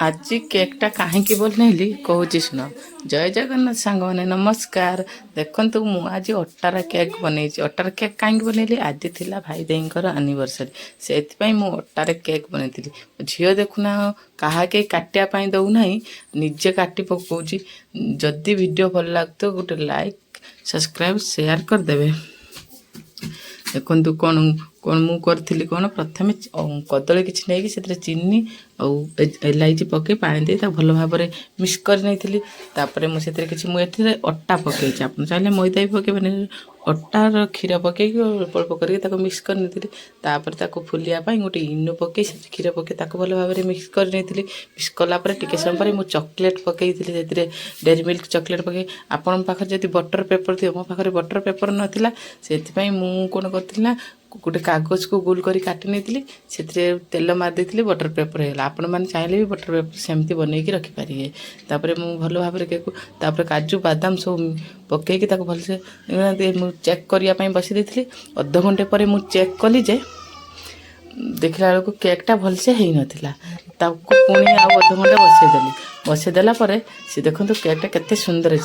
आज केकटा कहीं बनैली कहूँ शुण। जय जगन्नाथ सांग मैंने नमस्कार। देखु मु आज अटार केक बन अटार केक कहीं बनैली आज थिला भाई देईंकर एनिवर्सरी से अटार केक बनई झील देखुना कहा के काटिया दौना निजे काटी पकाउची। जदि वीडियो भल लगता गोटे लाइक सब्सक्राइब शेयर करदेवे। देखु कौन कौन मु करी कौन प्रथम कदली किसी नहीं कि चीनी और इलायची पकई पानी दे भल भाव में मिक्स कर नहीं तापर मुझे किसी मुझे अटा पकई आप चाहिए मैदा भी पकईबे अटार क्षीर पकई अल्प अल्प करके मिक्स कर नहीं फुलियापाई गोटे इनो पकई क्षीर पकई भल भाव में मिक्स कर नहीं मिक्स कलापर टे समय पर मुझे चॉकलेट पकई डेरी मिल्क चॉकलेट पकई आपण पाखे जब बटर पेपर थी मो पाखे बटर पेपर नाला से कौन कर गोटे कागज को गोल कर काटी नहीं से तेल मारिदी बटर पेपर है आपण मैंने चाहिए भी बटर पेपर सेमती बनई रखिपारे। तापर मुझे भल भाव में केक तापर काजू बादाम सब पकईकि भलसे चेक करने बसी देती अध घंटे पर मुझे चेक कली जे देखला बेलू केकटा भलसे हो नाला पुणी आउ अध घंटे बसईदेली बसईदेला सी देखो केकटा केते सुंदर।